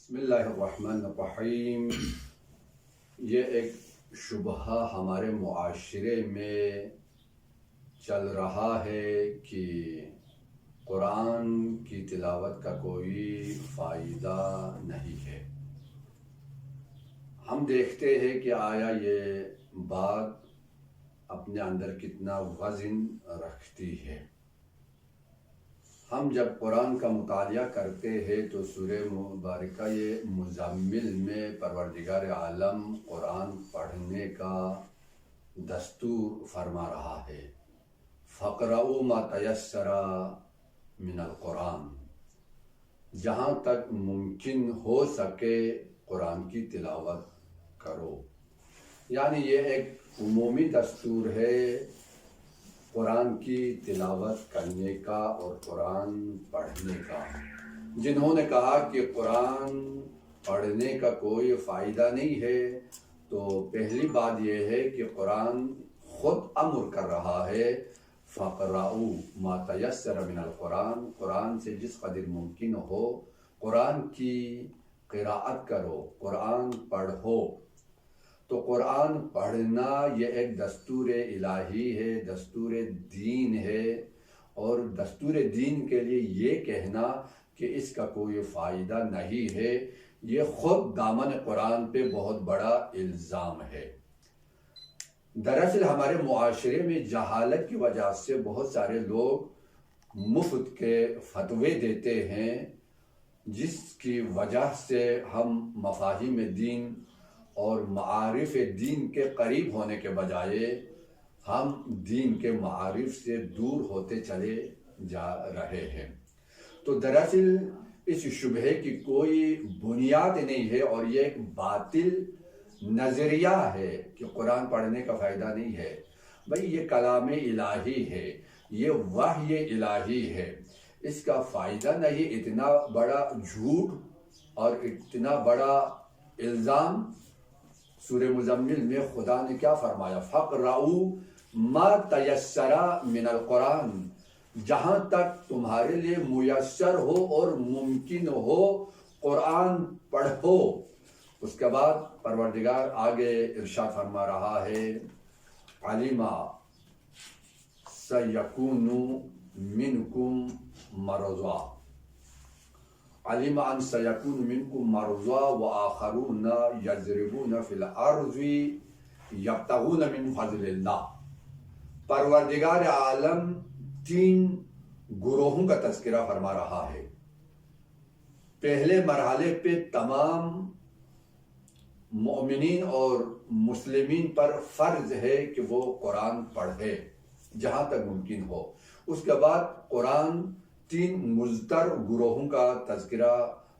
بسم اللہ الرحمن الرحیم۔ یہ ایک شبہ ہمارے معاشرے میں چل رہا ہے کہ قرآن کی تلاوت کا کوئی فائدہ نہیں ہے۔ ہم دیکھتے ہیں کہ آیا یہ بات اپنے اندر کتنا وزن رکھتی ہے۔ ہم جب قرآن کا مطالعہ کرتے ہیں تو سورہ مبارکہ مزمل میں پروردگار عالم قرآن پڑھنے کا دستور فرما رہا ہے، فَاقْرَؤُوا مَا تَيَسَّرَ مِنَ الْقُرْآنِ، جہاں تک ممکن ہو سکے قرآن کی تلاوت کرو۔ یعنی یہ ایک عمومی دستور ہے قرآن کی تلاوت کرنے کا اور قرآن پڑھنے کا۔ جنہوں نے کہا کہ قرآن پڑھنے کا کوئی فائدہ نہیں ہے، تو پہلی بات یہ ہے کہ قرآن خود امر کر رہا ہے، فَاقْرَؤُوا مَا تَيَسَّرَ مِنَ الْقُرْآنِ، قرآن سے جس قدر ممکن ہو قرآن کی قراءت کرو، قرآن پڑھو۔ تو قرآن پڑھنا یہ ایک دستور الہی ہے، دستور دین ہے، اور دستور دین کے لیے یہ کہنا کہ اس کا کوئی فائدہ نہیں ہے، یہ خود دامن قرآن پہ بہت بڑا الزام ہے۔ دراصل ہمارے معاشرے میں جہالت کی وجہ سے بہت سارے لوگ مفت کے فتوے دیتے ہیں، جس کی وجہ سے ہم مفاہیم دین اور معارف دین کے قریب ہونے کے بجائے ہم دین کے معارف سے دور ہوتے چلے جا رہے ہیں۔ تو دراصل اس شبہے کی کوئی بنیاد نہیں ہے، اور یہ ایک باطل نظریہ ہے کہ قرآن پڑھنے کا فائدہ نہیں ہے۔ بھئی یہ کلام الہی ہے، یہ وحی الہی ہے، اس کا فائدہ نہیں۔ اتنا بڑا جھوٹ اور اتنا بڑا الزام سورہ مزمل میں خدا نے کیا فرمایا، فَاقْرَؤُوا مَا تَيَسَّرَ مِنَ الْقُرْآنِ، جہاں تک تمہارے لیے میسر ہو اور ممکن ہو قرآن پڑھو۔ اس کے بعد پروردگار آگے ارشاد فرما رہا ہے، عَلِمَ سَيَكُونُ مِنْكُمْ مَرْضَىٰ، عَلِمَ أَنْ سَيَكُونُ مِنْكُمْ مَرْضَىٰ وَآخَرُونَ يَضْرِبُونَ فِي الْأَرْضِ يَبْتَغُونَ مِنْ فَضْلِ اللَّهِ۔ پروردگار عالم تین گروہوں کا تذکرہ فرما رہا ہے۔ پہلے مرحلے پہ تمام مومنین اور مسلمین پر فرض ہے کہ وہ قرآن پڑھے جہاں تک ممکن ہو۔ اس کے بعد قرآن تین مضطر گروہوں کا تذکرہ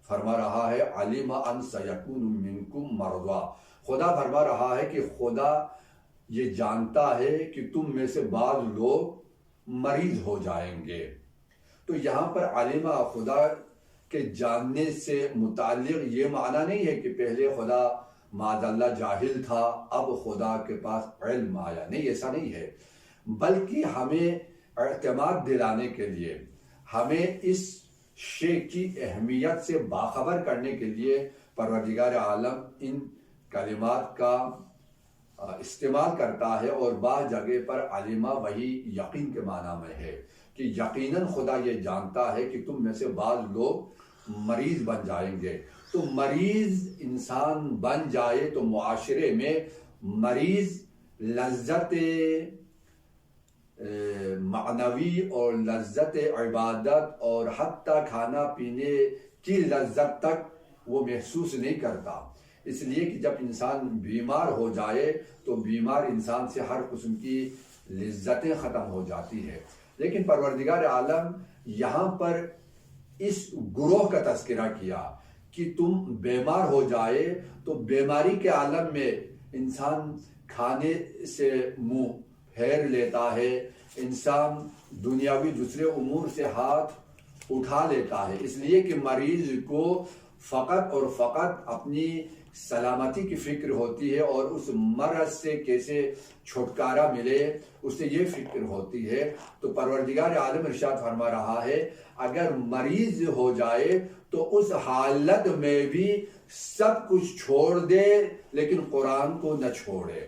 فرما رہا ہے، عَلِمَ أَنْ سَيَكُونُ مِنْكُمْ مَرْضَىٰ، خدا فرما رہا ہے کہ خدا یہ جانتا ہے کہ تم میں سے بعض لوگ مریض ہو جائیں گے۔ تو یہاں پر عَلِمَ خدا کے جاننے سے متعلق یہ معنی نہیں ہے کہ پہلے خدا معاذ اللہ جاہل تھا، اب خدا کے پاس علم آیا، نہیں، ایسا نہیں ہے، بلکہ ہمیں اعتماد دلانے کے لیے، ہمیں اس شے کی اہمیت سے باخبر کرنے کے لیے پروردگار عالم ان کلمات کا استعمال کرتا ہے، اور بعض جگہ پر علمہ وہی یقین کے معنی میں ہے کہ یقیناً خدا یہ جانتا ہے کہ تم میں سے بعض لوگ مریض بن جائیں گے۔ تو مریض انسان بن جائے تو معاشرے میں مریض لذت معنوی اور لذت عبادت اور حتیٰ کھانا پینے کی لذت تک وہ محسوس نہیں کرتا، اس لیے کہ جب انسان بیمار ہو جائے تو بیمار انسان سے ہر قسم کی لذتیں ختم ہو جاتی ہے۔ لیکن پروردگار عالم یہاں پر اس گروہ کا تذکرہ کیا کہ تم بیمار ہو جائے تو بیماری کے عالم میں انسان کھانے سے منہ پھیر لیتا ہے، انسان دنیاوی دوسرے امور سے ہاتھ اٹھا لیتا ہے، اس لیے کہ مریض کو فقط اور فقط اپنی سلامتی کی فکر ہوتی ہے اور اس مرض سے کیسے چھٹکارا ملے اس سے یہ فکر ہوتی ہے، تو پروردگار عالم ارشاد فرما رہا ہے اگر مریض ہو جائے تو اس حالت میں بھی سب کچھ چھوڑ دے لیکن قرآن کو نہ چھوڑے۔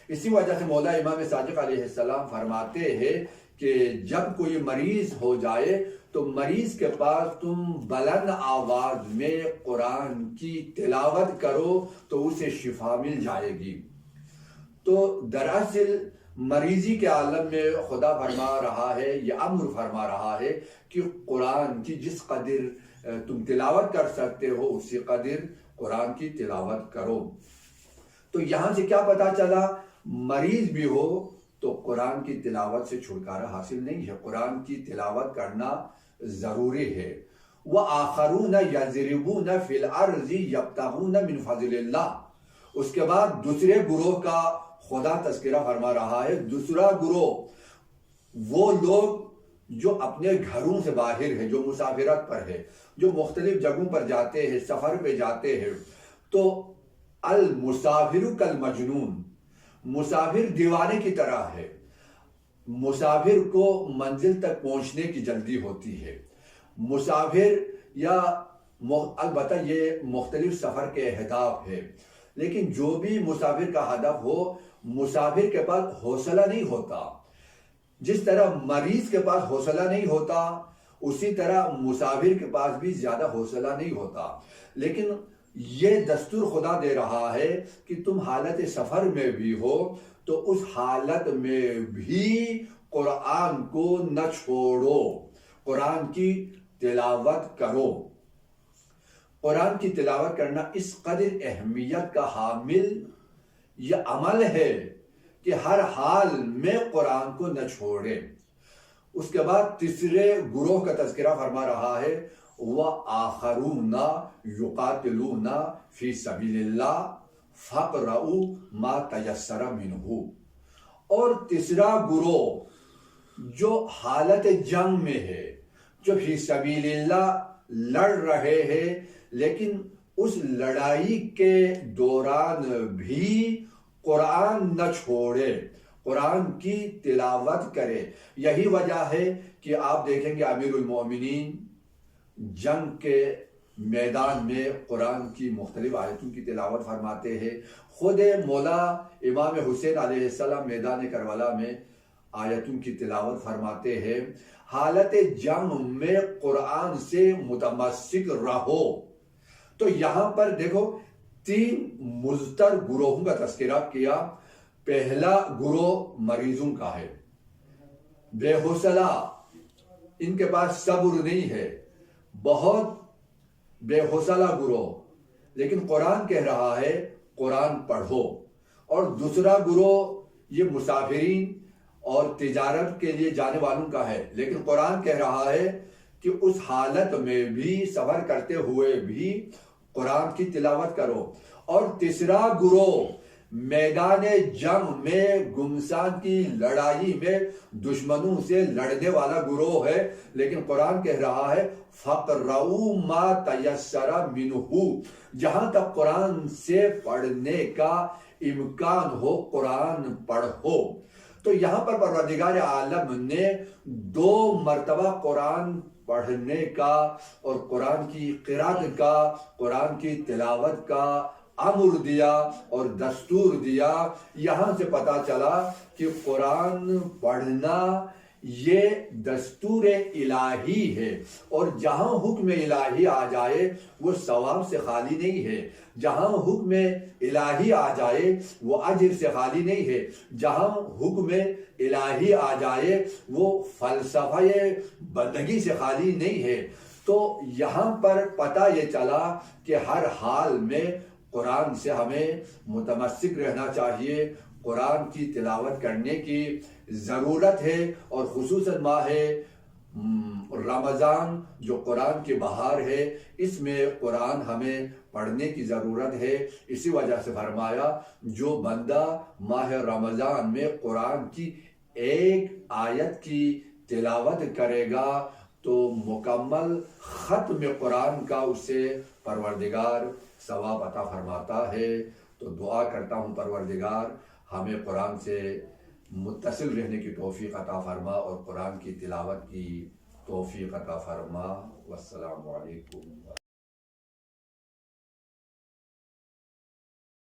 اسی وجہ سے مولا امام صادق علیہ السلام فرماتے ہیں کہ جب کوئی مریض ہو جائے تو مریض کے پاس تم بلند آواز میں قرآن کی تلاوت کرو تو اسے شفا مل جائے گی۔ تو دراصل مریضی کے عالم میں خدا فرما رہا ہے، یہ امر فرما رہا ہے کہ قرآن کی جس قدر تم تلاوت کر سکتے ہو اسی قدر قرآن کی تلاوت کرو۔ تو یہاں سے کیا پتا چلا؟ مریض بھی ہو تو قرآن کی تلاوت سے چھٹکارا حاصل نہیں ہے، قرآن کی تلاوت کرنا ضروری ہے۔ وَآخَرُونَ يَضْرِبُونَ فِي الْأَرْضِ يَبْتَغُونَ مِنْ فَضْلِ اللَّهِ۔ اس کے بعد دوسرے گروہ کا خدا تذکرہ فرما رہا ہے۔ دوسرا گروہ وہ لوگ جو اپنے گھروں سے باہر ہے، جو مسافرت پر ہے، جو مختلف جگہوں پر جاتے ہیں، سفر پہ جاتے ہیں، تو المسافر کالمجنون، مسافر دیوانے کی طرح ہے۔ مسافر کو منزل تک پہنچنے کی جلدی ہوتی ہے۔ مسافر یا البتہ یہ مختلف سفر کے اہداف ہے، لیکن جو بھی مسافر کا ہدف ہو، مسافر کے پاس حوصلہ نہیں ہوتا۔ جس طرح مریض کے پاس حوصلہ نہیں ہوتا اسی طرح مسافر کے پاس بھی زیادہ حوصلہ نہیں ہوتا، لیکن یہ دستور خدا دے رہا ہے کہ تم حالت سفر میں بھی ہو تو اس حالت میں بھی قرآن کو نہ چھوڑو، قرآن کی تلاوت کرو۔ قرآن کی تلاوت کرنا اس قدر اہمیت کا حامل یہ عمل ہے کہ ہر حال میں قرآن کو نہ چھوڑے۔ اس کے بعد تیسرے گروہ کا تذکرہ فرما رہا ہے وَآخَرُونَ يُقَاتِلُونَ فِي سَبِيلِ اللَّهِ فَاقْرَؤُوا مَا تَيَسَّرَ مِنْهُ۔ اور تیسرا گروہ جو حالت جنگ میں ہے، جو فی سبیل اللہ لڑ رہے ہیں، لیکن اس لڑائی کے دوران بھی قرآن نہ چھوڑے، قرآن کی تلاوت کرے۔ یہی وجہ ہے کہ آپ دیکھیں گے امیر المومنین جنگ کے میدان میں قرآن کی مختلف آیتوں کی تلاوت فرماتے ہیں۔ خود مولا امام حسین علیہ السلام میدان کربلا میں آیتوں کی تلاوت فرماتے ہیں۔ حالت جنگ میں قرآن سے متمسک رہو۔ تو یہاں پر دیکھو 3 مضطر گروہوں کا تذکرہ کیا۔ پہلا گروہ مریضوں کا ہے، بے حوصلہ، ان کے پاس صبر نہیں ہے، بہت بے حوصلہ گروہ، لیکن قرآن کہہ رہا ہے قرآن پڑھو۔ اور دوسرا گروہ یہ مسافرین اور تجارت کے لیے جانے والوں کا ہے، لیکن قرآن کہہ رہا ہے کہ اس حالت میں بھی سفر کرتے ہوئے بھی قرآن کی تلاوت کرو۔ اور تیسرا گروہ میدان جنگ میں گمسان کی لڑائی میں دشمنوں سے لڑنے والا گروہ ہے، لیکن قرآن کہہ رہا ہے فَقْرَؤُوا مَا تَيَسَّرَ مِنْهُ۔ جہاں تک قرآن سے پڑھنے کا امکان ہو قرآن پڑھو۔ تو یہاں پر پروردگار عالم نے 2 مرتبہ قرآن پڑھنے کا اور قرآن کی قرات کا، قرآن کی تلاوت کا امر دیا اور دستور دیا۔ یہاں سے پتا چلا کہ قرآن پڑھنا یہ دستور الہی ہے، اور جہاں حکم الہی آ جائے وہ ثواب سے خالی نہیں ہے، جہاں حکم الہی آ جائے وہ اجر سے خالی نہیں ہے، جہاں حکم الہی آ جائے وہ فلسفہ بندگی سے خالی نہیں ہے۔ تو یہاں پر پتہ یہ چلا کہ ہر حال میں قرآن سے ہمیں متمسک رہنا چاہیے، قرآن کی تلاوت کرنے کی ضرورت ہے، اور خصوصاً ماہ رمضان جو قرآن کی بہار ہے اس میں قرآن ہمیں پڑھنے کی ضرورت ہے۔ اسی وجہ سے فرمایا جو بندہ ماہ رمضان میں قرآن کی ایک آیت کی تلاوت کرے گا تو مکمل ختم قرآن کا اسے پروردگار ثواب عطا فرماتا ہے۔ تو دعا کرتا ہوں پروردگار ہمیں قرآن سے متصل رہنے کی توفیق عطا فرما اور قرآن کی تلاوت کی توفیق عطا فرما۔ والسلام علیکم۔